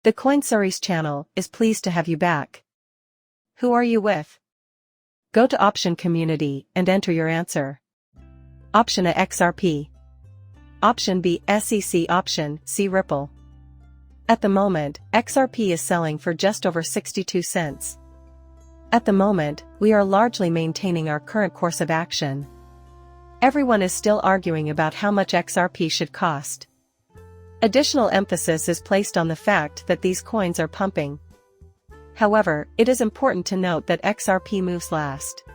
The Coinseries channel is pleased to have you back. Who are you with? Go to Option Community and enter your answer. Option A XRP. Option B SEC. Option C Ripple. At the moment, XRP is selling for just over 62 cents. At the moment, we are largely maintaining our current course of action. Everyone is still arguing about how much XRP should cost. Additional emphasis is placed on the fact that these coins are pumping. However, it is important to note that XRP moves last.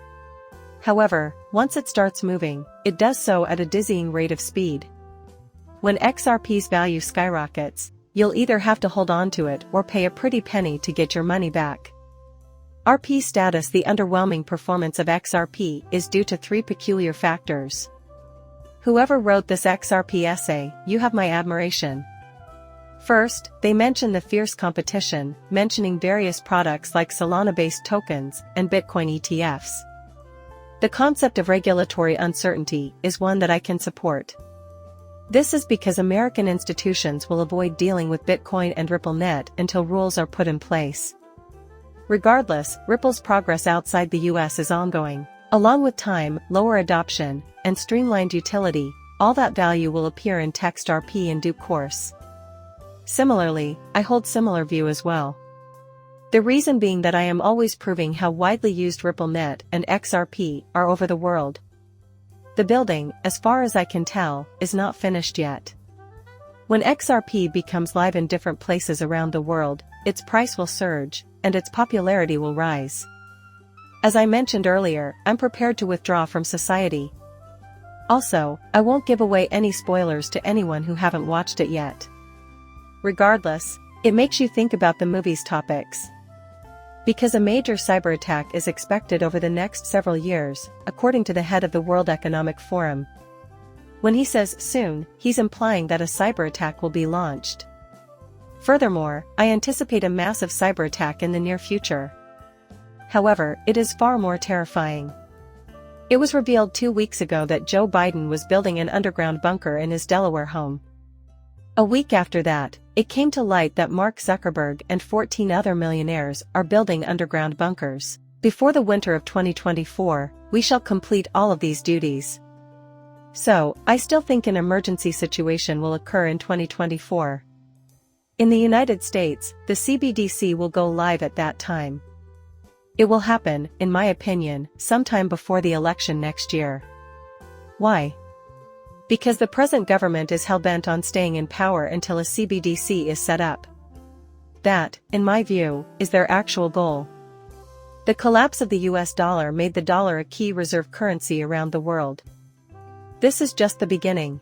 However, once it starts moving, it does so at a dizzying rate of speed. When XRP's value skyrockets, you'll either have to hold on to it or pay a pretty penny to get your money back. RP status. The underwhelming performance of XRP is due to three peculiar factors. Whoever wrote this XRP essay, you have my admiration. First, they mention the fierce competition, mentioning various products like Solana-based tokens and Bitcoin ETFs. The concept of regulatory uncertainty is one that I can support. This is because American institutions will avoid dealing with Bitcoin and RippleNet until rules are put in place. Regardless, Ripple's progress outside the US is ongoing. Along with time, lower adoption, and streamlined utility, all that value will appear in text RP in due course. Similarly, I hold similar view as well. The reason being that I am always proving how widely used RippleNet and XRP are over the world. The building, as far as I can tell, is not finished yet. When XRP becomes live in different places around the world, its price will surge, and its popularity will rise. As I mentioned earlier, I'm prepared to withdraw from society. Also, I won't give away any spoilers to anyone who haven't watched it yet. Regardless, it makes you think about the movie's topics. Because a major cyber attack is expected over the next several years, according to the head of the World Economic Forum. When he says soon, he's implying that a cyber attack will be launched. Furthermore, I anticipate a massive cyber attack in the near future. However, it is far more terrifying. It was revealed 2 weeks ago that Joe Biden was building an underground bunker in his Delaware home. A week after that, it came to light that Mark Zuckerberg and 14 other millionaires are building underground bunkers. Before the winter of 2024, we shall complete all of these duties. So, I still think an emergency situation will occur in 2024. In the United States, the CBDC will go live at that time. It will happen, in my opinion, sometime before the election next year. Why? Because the present government is hell-bent on staying in power until a CBDC is set up. That, in my view, is their actual goal. The collapse of the US dollar made the dollar a key reserve currency around the world. This is just the beginning.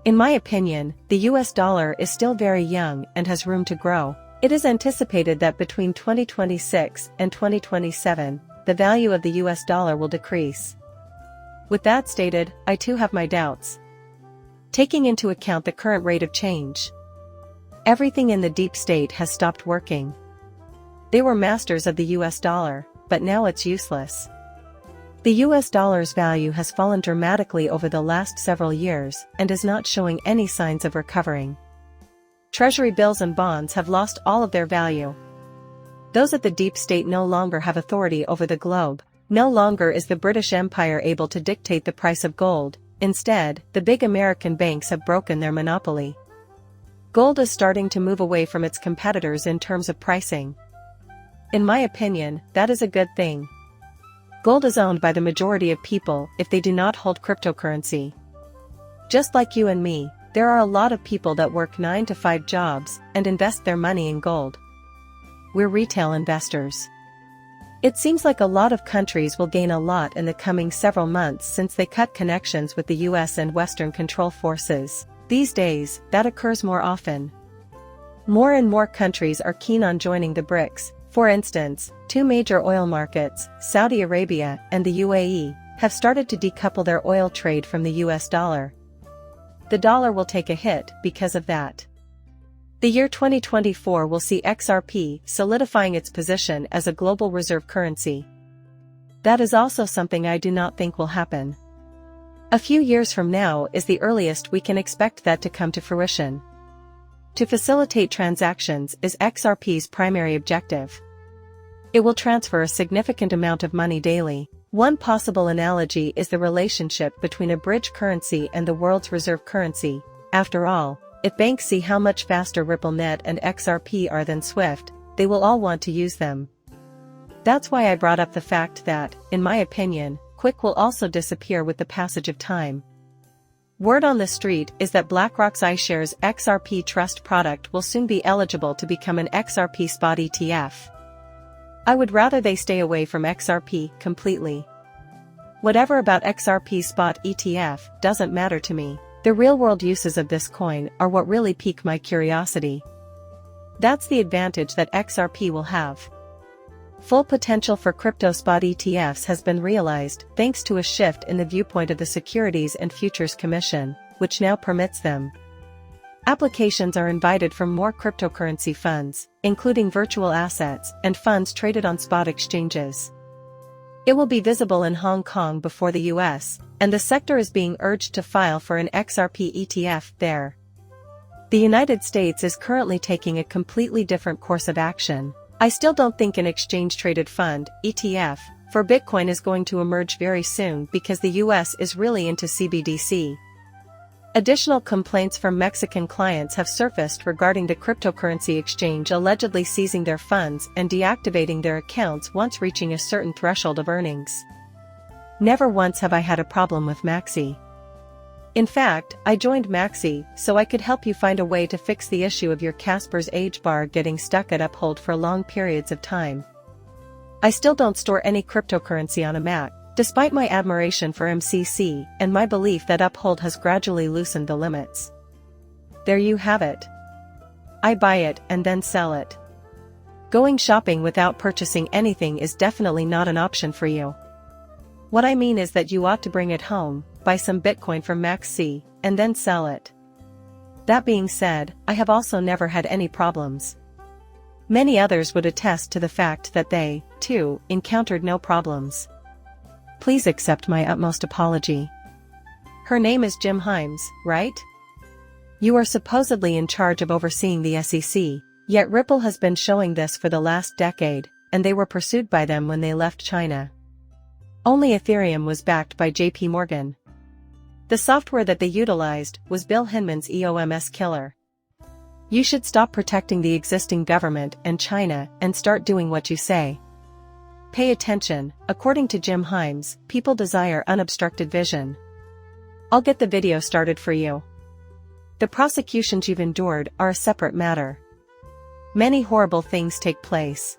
In my opinion, the US dollar is still very young and has room to grow. It is anticipated that between 2026 and 2027, the value of the US dollar will decrease. With that stated, I too have my doubts. Taking into account the current rate of change, everything in the deep state has stopped working. They were masters of the US dollar, but now it's useless. The US dollar's value has fallen dramatically over the last several years and is not showing any signs of recovering. Treasury bills and bonds have lost all of their value. Those at the deep state no longer have authority over the globe. No longer is the British Empire able to dictate the price of gold. Instead, the big American banks have broken their monopoly. Gold is starting to move away from its competitors in terms of pricing. In my opinion, that is a good thing. Gold is owned by the majority of people if they do not hold cryptocurrency. Just like you and me, there are a lot of people that work 9-to-5 jobs and invest their money in gold. We're retail investors. It seems like a lot of countries will gain a lot in the coming several months since they cut connections with the US and Western control forces. These days, that occurs more often. More and more countries are keen on joining the BRICS. For instance, 2 major oil markets, Saudi Arabia and the UAE, have started to decouple their oil trade from the US dollar. The dollar will take a hit because of that. The year 2024 will see XRP solidifying its position as a global reserve currency. That is also something I do not think will happen. A few years from now is the earliest we can expect that to come to fruition. To facilitate transactions is XRP's primary objective. It will transfer a significant amount of money daily. One possible analogy is the relationship between a bridge currency and the world's reserve currency. After all, if banks see how much faster RippleNet and XRP are than SWIFT, they will all want to use them. That's why I brought up the fact that, in my opinion, Quick will also disappear with the passage of time. Word on the street is that BlackRock's iShares XRP Trust product will soon be eligible to become an XRP spot ETF. I would rather they stay away from XRP completely. Whatever about XRP spot ETF doesn't matter to me. The real-world uses of this coin are what really pique my curiosity. That's the advantage that XRP will have. Full potential for crypto spot ETFs has been realized thanks to a shift in the viewpoint of the Securities and Futures Commission, which now permits them. Applications are invited from more cryptocurrency funds, including virtual assets and funds traded on spot exchanges. It will be visible in Hong Kong before the US, and the sector is being urged to file for an XRP ETF there. The United States is currently taking a completely different course of action. I still don't think an exchange-traded fund, ETF, for Bitcoin is going to emerge very soon because the US is really into CBDC. Additional complaints from Mexican clients have surfaced regarding the cryptocurrency exchange allegedly seizing their funds and deactivating their accounts once reaching a certain threshold of earnings. Never once have I had a problem with Maxi. In fact, I joined Maxi so I could help you find a way to fix the issue of your Kasper's age bar getting stuck at Uphold for long periods of time. I still don't store any cryptocurrency on a Mac, despite my admiration for MCC and my belief that Uphold has gradually loosened the limits. There you have it. I buy it and then sell it. Going shopping without purchasing anything is definitely not an option for you. What I mean is that you ought to bring it home, buy some Bitcoin from Maxi, and then sell it. That being said, I have also never had any problems. Many others would attest to the fact that they, too, encountered no problems. Please accept my utmost apology. Her name is Jim Himes, right? You are supposedly in charge of overseeing the SEC, yet Ripple has been showing this for the last decade, and they were pursued by them when they left China. Only Ethereum was backed by JP Morgan. The software that they utilized was Bill Hinman's EOMS killer. You should stop protecting the existing government and China and start doing what you say. Pay attention, according to Jim Himes, people desire unobstructed vision. I'll get the video started for you. The prosecutions you've endured are a separate matter. Many horrible things take place.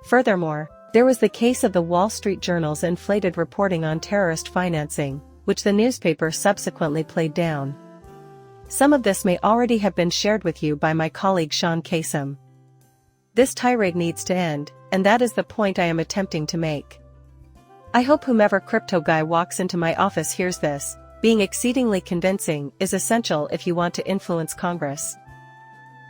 Furthermore, there was the case of the Wall Street Journal's inflated reporting on terrorist financing, which the newspaper subsequently played down. Some of this may already have been shared with you by my colleague Sean Kasem. This tirade needs to end, and that is the point I am attempting to make. I hope whomever crypto guy walks into my office hears this. Being exceedingly convincing is essential if you want to influence Congress.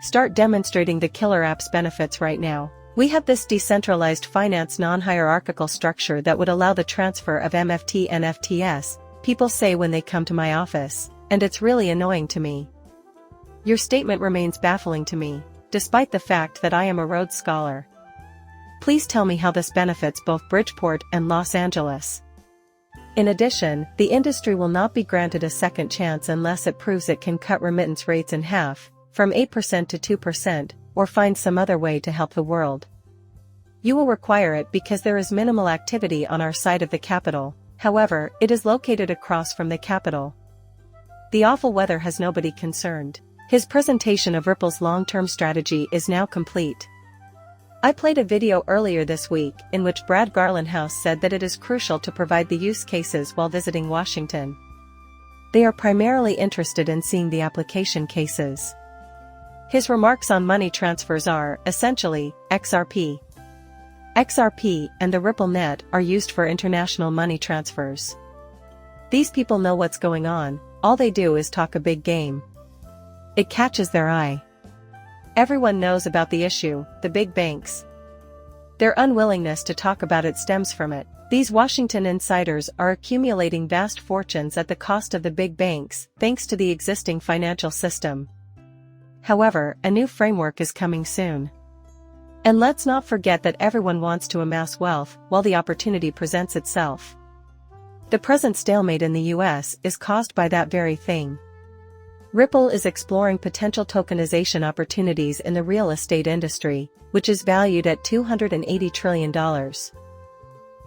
Start demonstrating the killer app's benefits right now. We have this decentralized finance non-hierarchical structure that would allow the transfer of MFT NFTs, people say when they come to my office, and it's really annoying to me. Your statement remains baffling to me, despite the fact that I am a Rhodes Scholar. Please tell me how this benefits both Bridgeport and Los Angeles. In addition, the industry will not be granted a second chance unless it proves it can cut remittance rates in half, from 8% to 2%, or find some other way to help the world. You will require it because there is minimal activity on our side of the Capitol, however, it is located across from the Capitol. The awful weather has nobody concerned. His presentation of Ripple's long-term strategy is now complete. I played a video earlier this week in which Brad Garlinghouse said that it is crucial to provide the use cases while visiting Washington. They are primarily interested in seeing the application cases. His remarks on money transfers are, essentially, XRP. XRP and the RippleNet are used for international money transfers. These people know what's going on, all they do is talk a big game. It catches their eye. Everyone knows about the issue, the big banks. Their unwillingness to talk about it stems from it. These Washington insiders are accumulating vast fortunes at the cost of the big banks, thanks to the existing financial system. However, a new framework is coming soon. And let's not forget that everyone wants to amass wealth while the opportunity presents itself. The present stalemate in the US is caused by that very thing. Ripple is exploring potential tokenization opportunities in the real estate industry, which is valued at $280 trillion.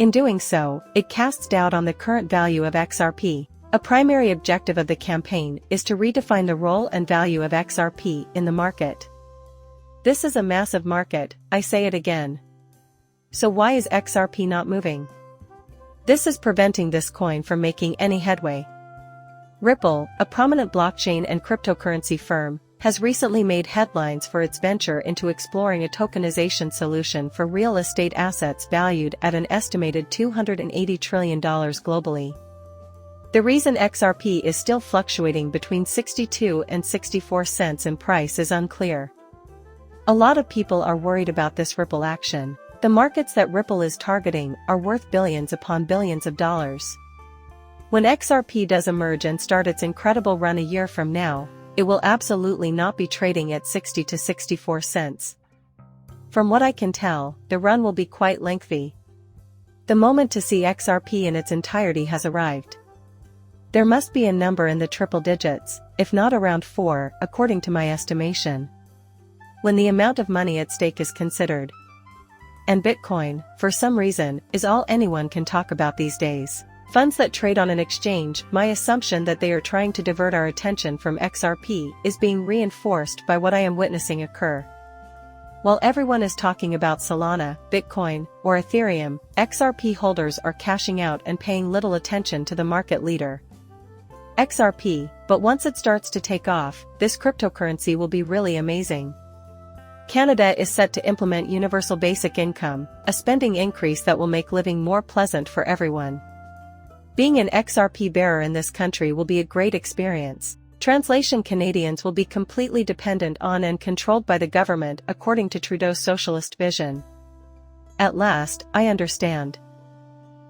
In doing so, it casts doubt on the current value of XRP. A primary objective of the campaign is to redefine the role and value of XRP in the market. This is a massive market, I say it again. So why is XRP not moving? This is preventing this coin from making any headway. Ripple, a prominent blockchain and cryptocurrency firm, has recently made headlines for its venture into exploring a tokenization solution for real estate assets valued at an estimated $280 trillion globally. The reason XRP is still fluctuating between 62 and 64 cents in price is unclear. A lot of people are worried about this Ripple action. The markets that Ripple is targeting are worth billions upon billions of dollars. When XRP does emerge and start its incredible run a year from now, it will absolutely not be trading at 60 to 64 cents. From what I can tell, the run will be quite lengthy. The moment to see XRP in its entirety has arrived. There must be a number in the triple digits, if not around 4, according to my estimation. When the amount of money at stake is considered. And Bitcoin, for some reason, is all anyone can talk about these days. Funds that trade on an exchange, my assumption that they are trying to divert our attention from XRP is being reinforced by what I am witnessing occur. While everyone is talking about Solana, Bitcoin, or Ethereum, XRP holders are cashing out and paying little attention to the market leader. XRP, but once it starts to take off, this cryptocurrency will be really amazing. Canada is set to implement universal basic income, a spending increase that will make living more pleasant for everyone. Being an XRP bearer in this country will be a great experience. Translation: Canadians will be completely dependent on and controlled by the government according to Trudeau's socialist vision. At last, I understand.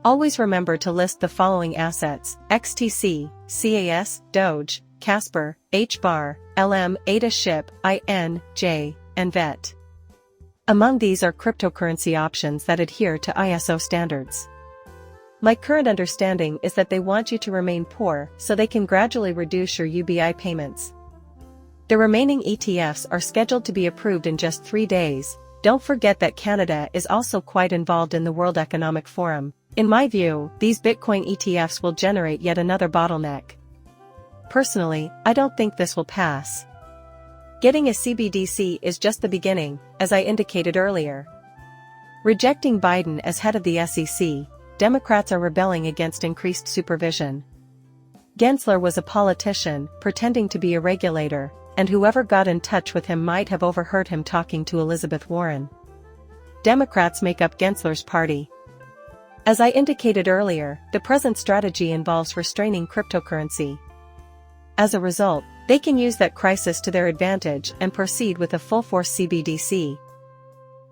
Always remember to list the following assets: XTC, CAS, Doge, Casper, HBAR, LM, ADA SHIP, INJ, and VET. Among these are cryptocurrency options that adhere to ISO standards. My current understanding is that they want you to remain poor so they can gradually reduce your UBI payments. The remaining ETFs are scheduled to be approved in just 3 days. Don't forget that Canada is also quite involved in the World Economic Forum. In my view, these Bitcoin ETFs will generate yet another bottleneck. Personally, I don't think this will pass. Getting a CBDC is just the beginning, as I indicated earlier. Rejecting Biden as head of the SEC, Democrats are rebelling against increased supervision. Gensler was a politician, pretending to be a regulator, and whoever got in touch with him might have overheard him talking to Elizabeth Warren. Democrats make up Gensler's party. As I indicated earlier, the present strategy involves restraining cryptocurrency. As a result, they can use that crisis to their advantage and proceed with a full-force CBDC.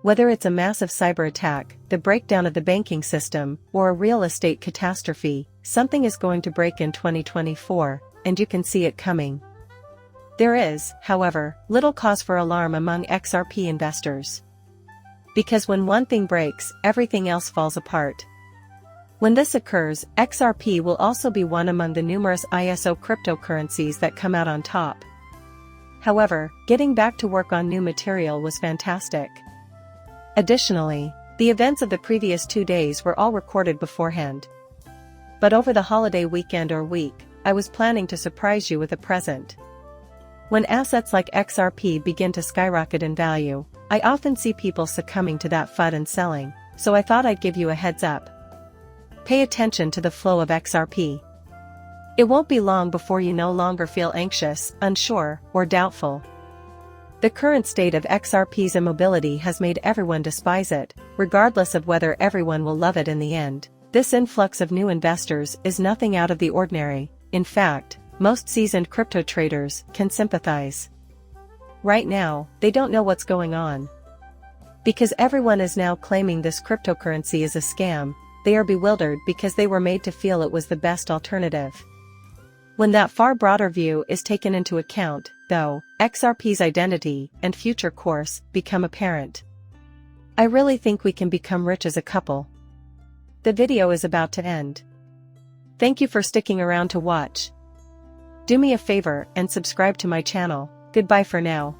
Whether it's a massive cyber attack, the breakdown of the banking system, or a real estate catastrophe, something is going to break in 2024, and you can see it coming. There is, however, little cause for alarm among XRP investors. Because when one thing breaks, everything else falls apart. When this occurs, XRP will also be one among the numerous ISO cryptocurrencies that come out on top. However, getting back to work on new material was fantastic. Additionally, the events of the previous 2 days were all recorded beforehand. But over the holiday weekend or week, I was planning to surprise you with a present. When assets like XRP begin to skyrocket in value, I often see people succumbing to that FUD and selling, so I thought I'd give you a heads up. Pay attention to the flow of XRP. It won't be long before you no longer feel anxious, unsure, or doubtful. The current state of XRP's immobility has made everyone despise it, regardless of whether everyone will love it in the end. This influx of new investors is nothing out of the ordinary. In fact, most seasoned crypto traders can sympathize. Right now, they don't know what's going on. Because everyone is now claiming this cryptocurrency is a scam, they are bewildered because they were made to feel it was the best alternative. When that far broader view is taken into account, though, XRP's identity and future course become apparent. I really think we can become rich as a couple. The video is about to end. Thank you for sticking around to watch. Do me a favor and subscribe to my channel. Goodbye for now.